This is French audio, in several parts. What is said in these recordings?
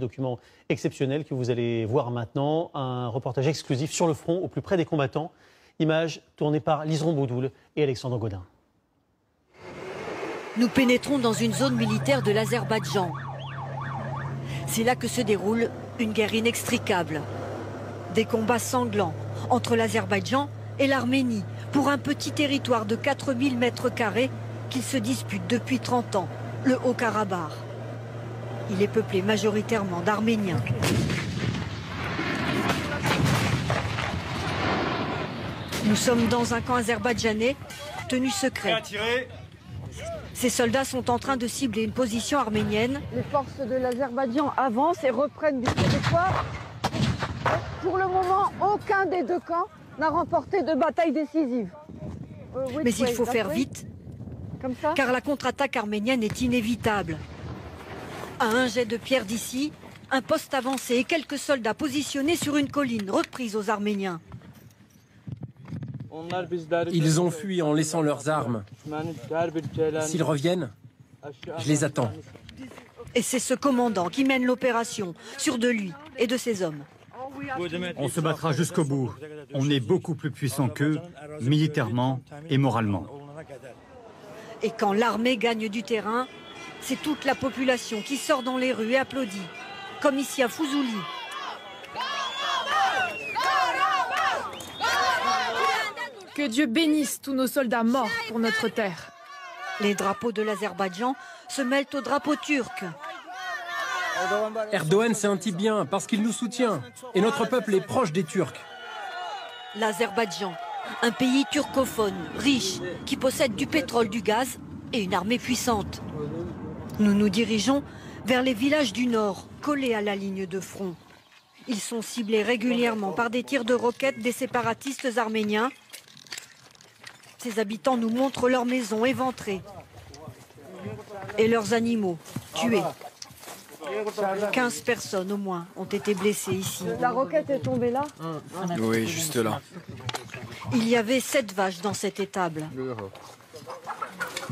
Document exceptionnel que vous allez voir maintenant, un reportage exclusif sur le front au plus près des combattants. Image tournée par Liseron Boudoul et Alexandre Godin. Nous pénétrons dans une zone militaire de l'Azerbaïdjan. C'est là que se déroule une guerre inextricable. Des combats sanglants entre l'Azerbaïdjan et l'Arménie pour un petit territoire de 4000 m² qu'ils se disputent depuis 30 ans, le Haut-Karabakh. Il est peuplé majoritairement d'Arméniens. Nous sommes dans un camp azerbaïdjanais, tenu secret. Ces soldats sont en train de cibler une position arménienne. Les forces de l'Azerbaïdjan avancent et reprennent du territoire. Pour le moment, aucun des deux camps n'a remporté de bataille décisive. Mais il faut faire vite, comme ça, car la contre-attaque arménienne est inévitable. À un jet de pierre d'ici, un poste avancé et quelques soldats positionnés sur une colline reprise aux Arméniens. Ils ont fui en laissant leurs armes. S'ils reviennent, je les attends. Et c'est ce commandant qui mène l'opération, sûr de lui et de ses hommes. On se battra jusqu'au bout. On est beaucoup plus puissants qu'eux, militairement et moralement. Et quand l'armée gagne du terrain, c'est toute la population qui sort dans les rues et applaudit, comme ici à Fouzouli. Que Dieu bénisse tous nos soldats morts pour notre terre. Les drapeaux de l'Azerbaïdjan se mêlent aux drapeaux turcs. Erdogan, c'est un type bien parce qu'il nous soutient. Et notre peuple est proche des Turcs. L'Azerbaïdjan, un pays turcophone, riche, qui possède du pétrole, du gaz et une armée puissante. Nous nous dirigeons vers les villages du nord, collés à la ligne de front. Ils sont ciblés régulièrement par des tirs de roquettes des séparatistes arméniens. Ces habitants nous montrent leurs maisons éventrées et leurs animaux tués. 15 personnes au moins ont été blessées ici. la roquette est tombée là. Oui, juste là. Il y avait 7 vaches dans cette étable.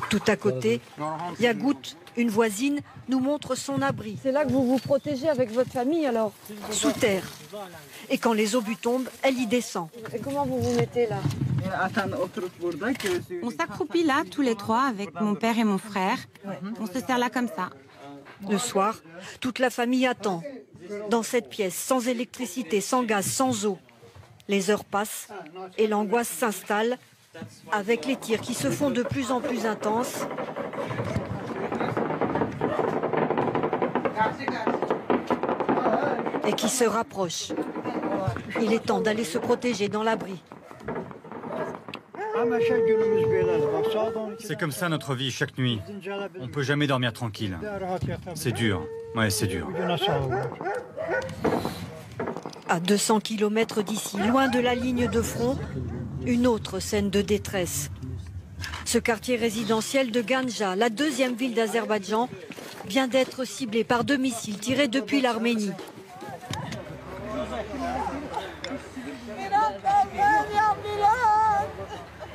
Tout à côté, Yagout, une voisine, nous montre son abri. C'est là que vous vous protégez avec votre famille alors. Sous terre. Et quand les obus tombent, elle y descend. Et comment vous vous mettez là? On s'accroupit là, tous les trois, avec mon père et mon frère. On se sert là comme ça. Le soir, toute la famille attend. Dans cette pièce, sans électricité, sans gaz, sans eau. Les heures passent et l'angoisse s'installe avec les tirs qui se font de plus en plus intenses. Et qui se rapprochent. Il est temps d'aller se protéger dans l'abri. C'est comme ça notre vie chaque nuit. On ne peut jamais dormir tranquille. C'est dur. Ouais, c'est dur. À 200 km d'ici, loin de la ligne de front, une autre scène de détresse. Ce quartier résidentiel de Ganja, la deuxième ville d'Azerbaïdjan, vient d'être ciblé par 2 missiles tirés depuis l'Arménie.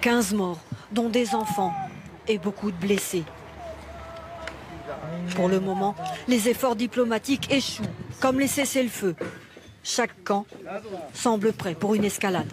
15 morts, dont des enfants et beaucoup de blessés. Pour le moment, les efforts diplomatiques échouent, comme les cessez-le-feu. Chaque camp semble prêt pour une escalade.